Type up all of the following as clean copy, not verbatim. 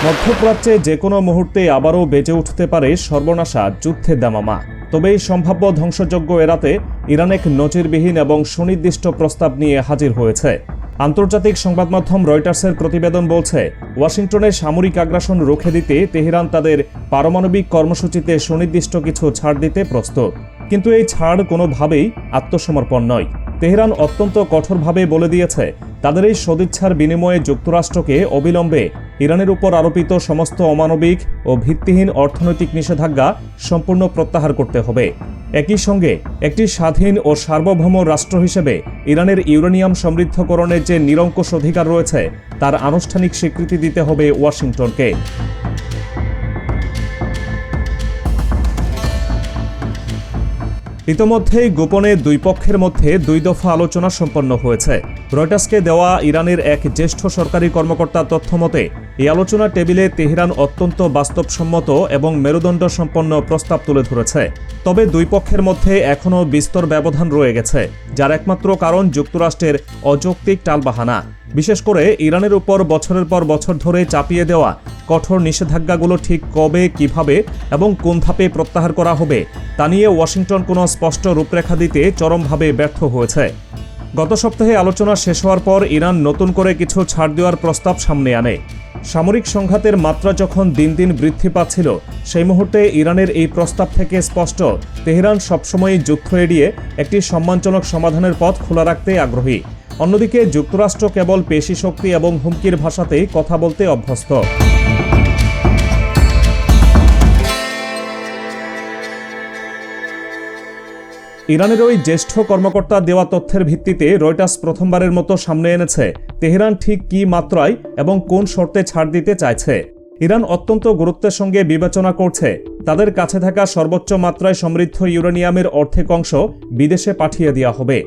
মধ্যপ্রাচ্যে যে কোনো মুহূর্তে আবারও বেজে উঠতে পারে সর্বনাশা যুদ্ধের দামামা। তবে এই সম্ভাব্য ধ্বংসযজ্ঞ এড়াতে ইরান এক নজিরবিহীন এবং সুনির্দিষ্ট প্রস্তাব নিয়ে হাজির হয়েছে। আন্তর্জাতিক সংবাদ মাধ্যম রয়টার্সের প্রতিবেদন বলছে, ওয়াশিংটনের সামরিক আগ্রাসন রুখে দিতে তেহরান তাদের পারমাণবিক কর্মসূচিতে সুনির্দিষ্ট কিছু ছাড় দিতে প্রস্তুত। কিন্তু এই ছাড় কোনোভাবেই আত্মসমর্পণ নয়। তেহরান অত্যন্ত কঠোরভাবে বলে দিয়েছে, তাদের এই সদিচ্ছার বিনিময়ে যুক্তরাষ্ট্রকে অবিলম্বে ইরানের উপর আরোপিত সমস্ত অমানবিক ও ভিত্তিহীন অর্থনৈতিক নিষেধাজ্ঞা সম্পূর্ণ প্রত্যাহার করতে হবে। একই সঙ্গে একটি স্বাধীন ও সার্বভৌম রাষ্ট্র হিসেবে ইরানের ইউরেনিয়াম সমৃদ্ধকরণের যে নিরঙ্কুশ অধিকার রয়েছে তার আনুষ্ঠানিক স্বীকৃতি দিতে হবে ওয়াশিংটনকে। ইতোমধ্যেই গোপনে দুই পক্ষের মধ্যে 2 দফা আলোচনা সম্পন্ন হয়েছে। রয়টার্সকে দেওয়া ইরানের এক জ্যেষ্ঠ সরকারি কর্মকর্তার তথ্য মতে, এই আলোচনার টেবিলে তেহরান অত্যন্ত বাস্তবসম্মত এবং মেরুদণ্ড সম্পন্ন প্রস্তাব তুলে ধরেছে। তবে দুই পক্ষের মধ্যে এখনও বিস্তর ব্যবধান রয়ে গেছে, যার একমাত্র কারণ যুক্তরাষ্ট্রের অযৌক্তিক টালবাহানা। বিশেষ করে ইরানের উপর বছরের পর বছর ধরে চাপিয়ে দেওয়া কঠোর নিষেধাজ্ঞাগুলো ঠিক কবে, কিভাবে এবং কোন ধাপে প্রত্যাহার করা হবে তা নিয়ে ওয়াশিংটন কোনো স্পষ্ট রূপরেখা দিতে চরমভাবে ব্যর্থ হয়েছে। গত সপ্তাহে আলোচনা শেষ হওয়ার পর ইরান নতুন করে কিছু ছাড় দেওয়ার প্রস্তাব সামনে আনে। সামরিক সংঘাতের মাত্রা যখন দিন দিন বৃদ্ধি পাচ্ছিল, সেই মুহূর্তে ইরানের এই প্রস্তাব থেকে স্পষ্ট, তেহরান সবসময়ই যুদ্ধ এড়িয়ে একটি সম্মানজনক সমাধানের পথ খোলা রাখতে আগ্রহী। অন্যদিকে যুক্তরাষ্ট্র কেবল পেশি শক্তি এবং হুমকির ভাষাতেই কথা বলতে অভ্যস্ত। ইরানের ওই জ্যেষ্ঠ কর্মকর্তা দেওয়া তথ্যের ভিত্তিতে রয়টার্স প্রথমবারের মতো সামনে এনেছে তেহরান ঠিক কী মাত্রায় এবং কোন শর্তে ছাড় দিতে চাইছে। ইরান অত্যন্ত গুরুত্বের সঙ্গে বিবেচনা করছে তাদের কাছে থাকা সর্বোচ্চ মাত্রায় সমৃদ্ধ ইউরেনিয়ামের অর্ধেক অংশ বিদেশে পাঠিয়ে দেওয়া হবে।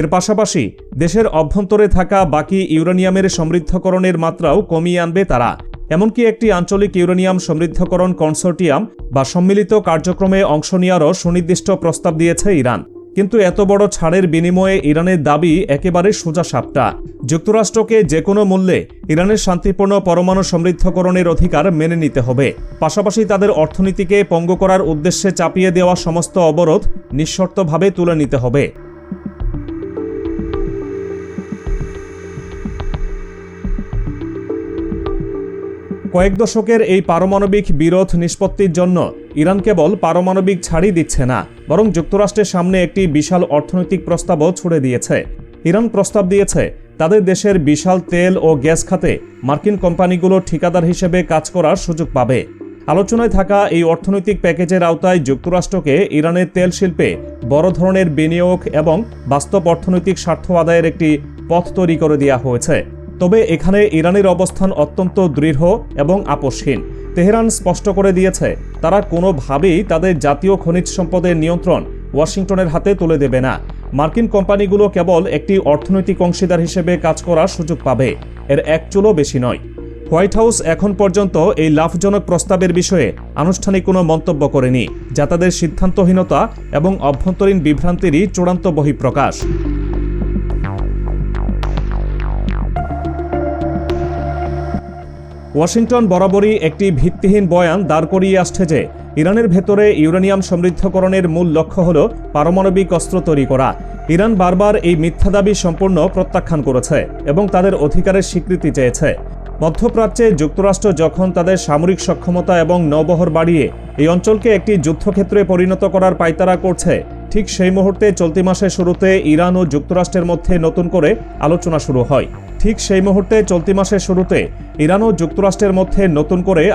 এর পাশাপাশি দেশের অভ্যন্তরে থাকা বাকি ইউরেনিয়ামের সমৃদ্ধকরণের মাত্রাও কমিয়ে আনবে তারা। এমনকি একটি আঞ্চলিক ইউরেনিয়াম সমৃদ্ধকরণ কনসোর্টিয়াম বা সম্মিলিত কার্যক্রমে অংশ নেওয়ারও সুনির্দিষ্ট প্রস্তাব দিয়েছে ইরান। কিন্তু এত বড় ছাড়ের বিনিময়ে ইরানের দাবি একেবারে সোজা সাপটা। যুক্তরাষ্ট্রকে যে কোনো মূল্যে ইরানের শান্তিপূর্ণ পরমাণু সমৃদ্ধকরণের অধিকার মেনে নিতে হবে। পাশাপাশি তাদের অর্থনীতিকে পঙ্গু করার উদ্দেশ্যে চাপিয়ে দেওয়া সমস্ত অবরোধ নিঃশর্তভাবে তুলে নিতে হবে। কয়েক দশকের এই পারমাণবিক বিরোধ নিষ্পত্তির জন্য ইরান কেবল পারমাণবিক ছাড়ই দিচ্ছে না, বরং যুক্তরাষ্ট্রের সামনে একটি বিশাল অর্থনৈতিক প্রস্তাবও ছুড়ে দিয়েছে। ইরান প্রস্তাব দিয়েছে তাদের দেশের বিশাল তেল ও গ্যাস খাতে মার্কিন কোম্পানিগুলো ঠিকাদার হিসেবে কাজ করার সুযোগ পাবে। আলোচনায় থাকা এই অর্থনৈতিক প্যাকেজের আওতায় যুক্তরাষ্ট্রকে ইরানের তেল শিল্পে বড় ধরনের বিনিয়োগ এবং বাস্তব অর্থনৈতিক স্বার্থ আদায়ের একটি পথ তৈরি করে দেওয়া হয়েছে। তবে এখানে ইরানের অবস্থান অত্যন্ত দৃঢ় এবং আপোষহীন। তেহরান স্পষ্ট করে দিয়েছে তারা কোনোভাবেই তাদের জাতীয় খনিজ সম্পদের নিয়ন্ত্রণ ওয়াশিংটনের হাতে তুলে দেবে না। মার্কিন কোম্পানিগুলো কেবল একটি অর্থনৈতিক অংশীদার হিসেবে কাজ করার সুযোগ পাবে, এর এক চুলও বেশি নয়। হোয়াইট হাউস এখন পর্যন্ত এই লাভজনক প্রস্তাবের বিষয়ে আনুষ্ঠানিক কোনো মন্তব্য করেনি, যা তাদের সিদ্ধান্তহীনতা এবং অভ্যন্তরীণ বিভ্রান্তিরই চূড়ান্ত বহিঃপ্রকাশ। ওয়াশিংটন বরাবরই একটি ভিত্তিহীন বয়ান দাঁড় করিয়ে আসছে যে ইরানের ভেতরে ইউরেনিয়াম সমৃদ্ধকরণের মূল লক্ষ্য হল পারমাণবিক অস্ত্র তৈরি করা। ইরান বারবার এই মিথ্যা দাবি সম্পূর্ণ প্রত্যাখ্যান করেছে এবং তাদের অধিকারের স্বীকৃতি চেয়েছে। মধ্যপ্রাচ্যে যুক্তরাষ্ট্র যখন তাদের সামরিক সক্ষমতা এবং নৌবহর বাড়িয়ে এই অঞ্চলকে একটি যুদ্ধক্ষেত্রে পরিণত করার পায়তারা করছে, ঠিক সেই মুহূর্তে চলতি মাসের শুরুতে ইরান ও যুক্তরাষ্ট্রের মধ্যে নতুন করে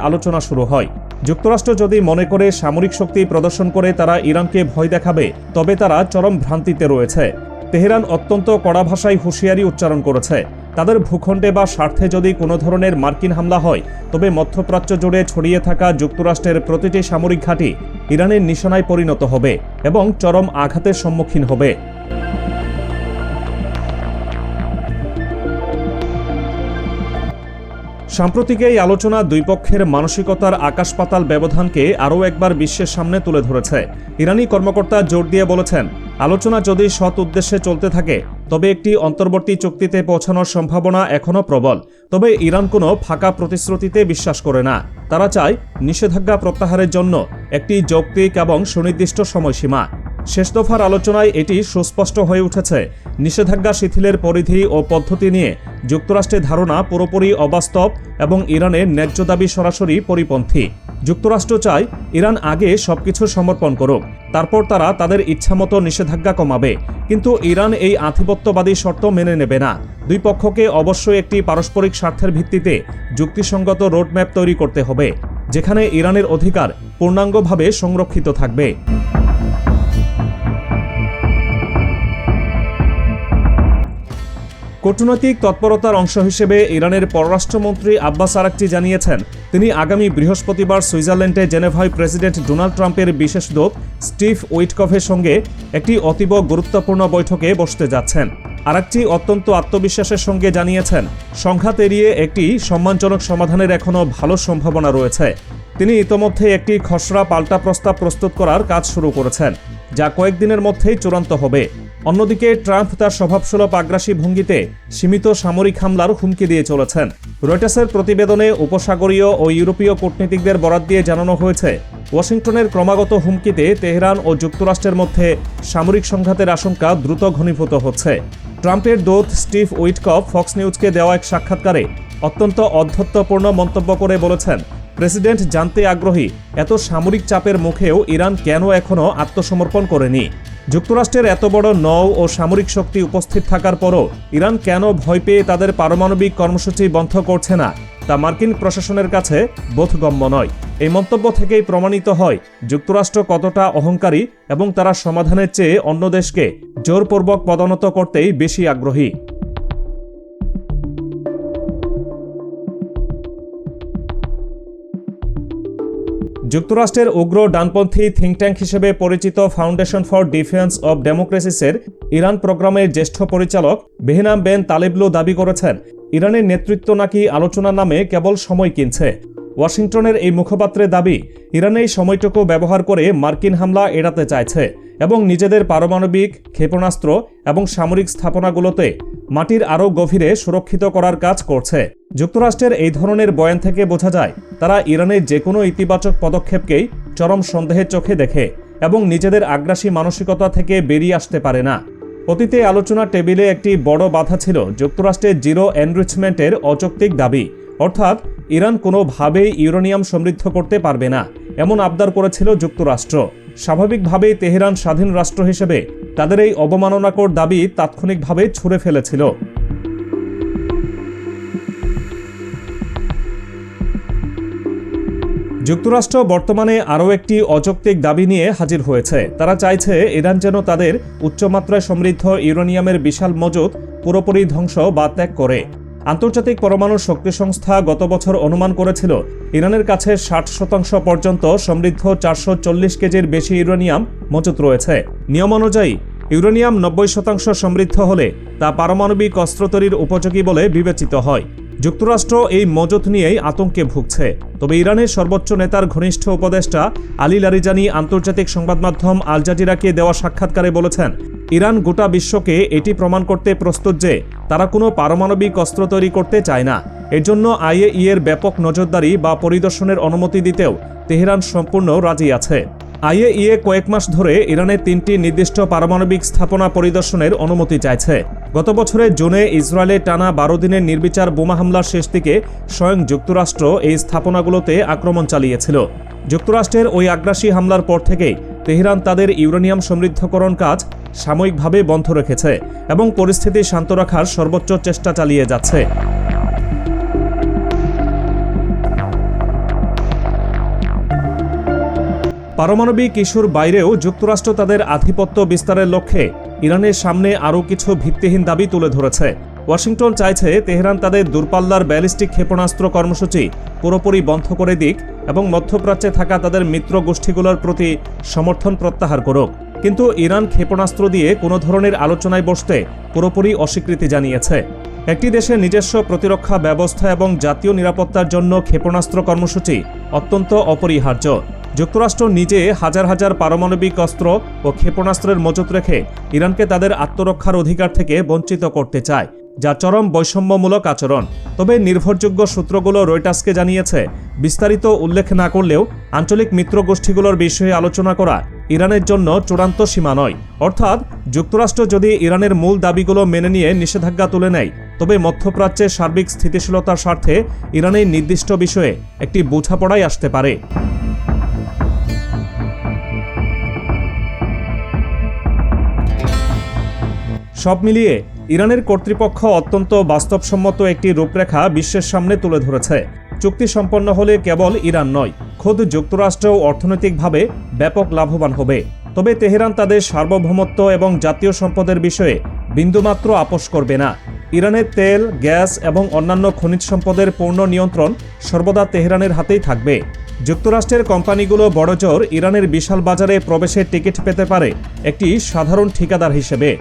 আলোচনা শুরু হয়। যুক্তরাষ্ট্র যদি মনে করে সামরিক শক্তি প্রদর্শন করে তারা ইরানকে ভয় দেখাবে, তবে তারা চরম ভ্রান্তিতে রয়েছে। তেহরান অত্যন্ত কড়া ভাষায় হুঁশিয়ারি উচ্চারণ করেছে, তাদের ভূখণ্ডে বা স্বার্থে যদি কোনো ধরনের মার্কিন হামলা হয়, তবে মধ্যপ্রাচ্য জুড়ে ছড়িয়ে থাকা যুক্তরাষ্ট্রের প্রতিটি সামরিক ঘাঁটি ইরানের নিশানায় পরিণত হবে এবং চরম আঘাতের সম্মুখীন হবে। সাম্প্রতিক এই আলোচনা দুই পক্ষের মানসিকতার আকাশ পাতাল ব্যবধানকে আরও একবার বিশ্বের সামনে তুলে ধরেছে। ইরানি কর্মকর্তা জোর দিয়ে বলেছেন, আলোচনা যদি সৎ উদ্দেশ্যে চলতে থাকে তবে একটি অন্তর্বর্তী চুক্তিতে পৌঁছানোর সম্ভাবনা এখনও প্রবল। তবে ইরান কোনো ফাঁকা প্রতিশ্রুতিতে বিশ্বাস করে না। তারা চায় নিষেধাজ্ঞা প্রত্যাহারের জন্য একটি যৌক্তিক এবং সুনির্দিষ্ট সময়সীমা। শেষ দফার আলোচনায় এটি সুস্পষ্ট হয়ে উঠেছে। নিষেধাজ্ঞা শিথিলের পরিধি ও পদ্ধতি নিয়ে যুক্তরাষ্ট্রের ধারণা পুরোপুরি অবাস্তব এবং ইরানের ন্যায্য দাবি সরাসরি পরিপন্থী। যুক্তরাষ্ট্র চায় ইরান আগে সবকিছু সমর্পণ করুক, তারপর তারা তাদের ইচ্ছামতো নিষেধাজ্ঞা কমাবে। কিন্তু ইরান এই আধিপত্যবাদী শর্ত মেনে নেবে না। দুই পক্ষকে অবশ্যই একটি পারস্পরিক স্বার্থের ভিত্তিতে যুক্তিসঙ্গত রোডম্যাপ তৈরি করতে হবে, যেখানে ইরানের অধিকার পূর্ণাঙ্গভাবে সংরক্ষিত থাকবে। কূটনৈতিক তৎপরতার অংশ হিসেবে ইরানের পররাষ্ট্রমন্ত্রী আব্বাস আরাকচি জানিয়েছেন, তিনি আগামী বৃহস্পতিবার সুইজারল্যান্ডে জেনেভায় প্রেসিডেন্ট ডোনাল্ড ট্রাম্পের বিশেষ দূত স্টিভ উইটকফের সঙ্গে একটি অতীব গুরুত্বপূর্ণ বৈঠকে বসতে যাচ্ছেন। আরাকচি অত্যন্ত আত্মবিশ্বাসের সঙ্গে জানিয়েছেন, সংঘাত এড়িয়ে একটি সম্মানজনক সমাধানের এখনও ভালো সম্ভাবনা রয়েছে। তিনি ইতোমধ্যে একটি খসড়া পাল্টা প্রস্তাব প্রস্তুত করার কাজ শুরু করেছেন, যা কয়েকদিনের মধ্যেই চূড়ান্ত হবে। অন্যদিকে ট্রাম্প তার স্বভাবসুলভ আগ্রাসী ভঙ্গিতে সীমিত সামরিক হামলার হুমকি দিয়ে চলেছেন। রয়টার্সের প্রতিবেদনে উপসাগরীয় ও ইউরোপীয় কূটনীতিকদের বরাত দিয়ে জানানো হয়েছে, ওয়াশিংটনের ক্রমাগত হুমকিতে তেহরান ও যুক্তরাষ্ট্রের মধ্যে সামরিক সংঘাতের আশঙ্কা দ্রুত ঘনীভূত হচ্ছে। ট্রাম্পের দূত স্টিভ উইটকফ ফক্স নিউজকে দেওয়া এক সাক্ষাৎকারে অত্যন্ত অধ্যত্বপূর্ণ মন্তব্য করে বলেছেন, প্রেসিডেন্ট জানতে আগ্রহী এত সামরিক চাপের মুখেও ইরান কেন এখনও আত্মসমর্পণ করেনি। যুক্তরাষ্ট্রের এত বড় নৌ ও সামরিক শক্তি উপস্থিত থাকার পরও ইরান কেন ভয় পেয়ে তাদের পারমাণবিক কর্মসূচি বন্ধ করছে না, তা মার্কিন প্রশাসনের কাছে বোধগম্য নয়। এই মন্তব্য থেকেই প্রমাণিত হয় যুক্তরাষ্ট্র কতটা অহংকারী এবং তারা সমাধানের চেয়ে অন্য দেশকে জোরপূর্বক পদোন্নত করতেই বেশি আগ্রহী। যুক্তরাষ্ট্রের উগ্র ডানপন্থী থিঙ্ক ট্যাঙ্ক হিসেবে পরিচিত ফাউন্ডেশন ফর ডিফেন্স অব ডেমোক্রেসিসের ইরান প্রোগ্রামের জ্যেষ্ঠ পরিচালক বেহনাম বেন তালেবলু দাবি করেছেন, ইরানের নেতৃত্ব নাকি আলোচনার নামে কেবল সময় কিনছে। ওয়াশিংটনের এই মুখপাত্রের দাবি, ইরান এই সময়টুকু ব্যবহার করে মার্কিন হামলা এড়াতে চাইছে এবং নিজেদের পারমাণবিক ক্ষেপণাস্ত্র এবং সামরিক স্থাপনাগুলোতে মাটির আরও গভীরে সুরক্ষিত করার কাজ করছে। যুক্তরাষ্ট্রের এই ধরনের বয়ান থেকে বোঝা যায়, তারা ইরানের যে কোনো ইতিবাচক পদক্ষেপকেই চরম সন্দেহের চোখে দেখে এবং নিজেদের আগ্রাসী মানসিকতা থেকে বেরিয়ে আসতে পারে না। অতীতে আলোচনার টেবিলে একটি বড় বাধা ছিল যুক্তরাষ্ট্রের জিরো এনরিচমেন্টের অযৌক্তিক দাবি, অর্থাৎ ইরান কোনোভাবেই ইউরেনিয়াম সমৃদ্ধ করতে পারবে না এমন আবদার করেছিল যুক্তরাষ্ট্র। স্বাভাবিকভাবেই তেহরান স্বাধীন রাষ্ট্র হিসেবে তাদের এই অবমাননাকর দাবি তাৎক্ষণিকভাবে ছুঁড়ে ফেলেছিল। যুক্তরাষ্ট্র বর্তমানে আরও একটি অযৌক্তিক দাবি নিয়ে হাজির হয়েছে। তারা চাইছে ইরান যেন তাদের উচ্চমাত্রায় সমৃদ্ধ ইউরেনিয়ামের বিশাল মজুদ পুরোপুরি ধ্বংস বা ত্যাগ করে। আন্তর্জাতিক পরমাণু শক্তি সংস্থা গত বছর অনুমান করেছিল, ইরানের কাছে 60% পর্যন্ত সমৃদ্ধ 440 কেজির বেশি ইউরেনিয়াম মজুত রয়েছে। নিয়মানুযায়ী ইউরেনিয়াম 90% সমৃদ্ধ হলে তা পারমাণবিক অস্ত্র তৈরির উপযোগী বলে বিবেচিত হয়। যুক্তরাষ্ট্র এই মজুত নিয়েই আতঙ্কে ভুগছে। তবে ইরানের সর্বোচ্চ নেতার ঘনিষ্ঠ উপদেষ্টা আলী লারিজানি আন্তর্জাতিক সংবাদ মাধ্যম আল জাজিরাকে দেওয়া সাক্ষাৎকারে বলেছেন, ইরান গোটা বিশ্বকে এটি প্রমাণ করতে প্রস্তুত যে তারা কোনো পারমাণবিক অস্ত্র তৈরি করতে চায় না। এর জন্য আইএইএর ব্যাপক নজরদারি বা পরিদর্শনের অনুমতি দিতেও তেহরান সম্পূর্ণ রাজি আছে। আইএইএ কয়েক মাস ধরে ইরানের 3টি নির্দিষ্ট পারমাণবিক স্থাপনা পরিদর্শনের অনুমতি চাইছে। গত বছরের জুনে ইসরায়েলে টানা 12 দিনের নির্বিচার বোমা হামলার শেষ দিকে স্বয়ং যুক্তরাষ্ট্র এই স্থাপনাগুলোতে আক্রমণ চালিয়েছিল। যুক্তরাষ্ট্রের ওই আগ্রাসী হামলার পর থেকেই তেহরান তাদের ইউরেনিয়াম সমৃদ্ধকরণ কাজ সাময়িকভাবে বন্ধ রেখেছে এবং পরিস্থিতি শান্ত রাখার সর্বোচ্চ চেষ্টা চালিয়ে যাচ্ছে। পারমাণবিক ইস্যুর বাইরেও যুক্তরাষ্ট্র তাদের আধিপত্য বিস্তারের লক্ষ্যে ইরানের সামনে আরও কিছু ভিত্তিহীন দাবি তুলে ধরেছে। ওয়াশিংটন চাইছে তেহরান তাদের দূরপাল্লার ব্যালিস্টিক ক্ষেপণাস্ত্র কর্মসূচি পুরোপুরি বন্ধ করে দিক এবং মধ্যপ্রাচ্যে থাকা তাদের মিত্র গোষ্ঠীগুলোর প্রতি সমর্থন প্রত্যাহার করুক। কিন্তু ইরান ক্ষেপণাস্ত্র দিয়ে কোনো ধরনের আলোচনায় বসতে পুরোপুরি অস্বীকৃতি জানিয়েছে। একটি দেশের নিজস্ব প্রতিরক্ষা ব্যবস্থা এবং জাতীয় নিরাপত্তার জন্য ক্ষেপণাস্ত্র কর্মসূচি অত্যন্ত অপরিহার্য। যুক্তরাষ্ট্র নিজে হাজার হাজার পারমাণবিক অস্ত্র ও ক্ষেপণাস্ত্রের মজুত রেখে ইরানকে তাদের আত্মরক্ষার অধিকার থেকে বঞ্চিত করতে চায়, যা চরম বৈষম্যমূলক আচরণ। তবে নির্ভরযোগ্য সূত্রগুলো রয়টার্সকে জানিয়েছে, বিস্তারিত উল্লেখ না করলেও আঞ্চলিক মিত্র গোষ্ঠীগুলোর বিষয়ে আলোচনা করা ইরানের জন্য চূড়ান্ত সীমা নয়। অর্থাৎ যুক্তরাষ্ট্র যদি ইরানের মূল দাবিগুলো মেনে নিয়ে নিষেধাজ্ঞা তুলে নেয়, তবে মধ্যপ্রাচ্যের সার্বিক স্থিতিশীলতার স্বার্থে ইরানের নির্দিষ্ট বিষয়ে একটি বোঝাপড়াই আসতে পারে। সব মিলিয়ে ইরানের কর্তৃপক্ষ অত্যন্ত বাস্তবসম্মত একটি রূপরেখা বিশ্বের সামনে তুলে ধরেছে। চুক্তি সম্পন্ন হলে কেবল ইরান নয়, খোদ যুক্তরাষ্ট্রও অর্থনৈতিকভাবে ব্যাপক লাভবান হবে। তবে তেহরান তাদের সার্বভৌমত্ব এবং জাতীয় সম্পদের বিষয়ে বিন্দুমাত্র আপোস করবে না। ইরানের তেল, গ্যাস এবং অন্যান্য খনিজ সম্পদের পূর্ণ নিয়ন্ত্রণ সর্বদা তেহরানের হাতেই থাকবে। যুক্তরাষ্ট্রের কোম্পানিগুলো বড়জোর ইরানের বিশাল বাজারে প্রবেশের টিকিট পেতে পারে একটি সাধারণ ঠিকাদার হিসেবে।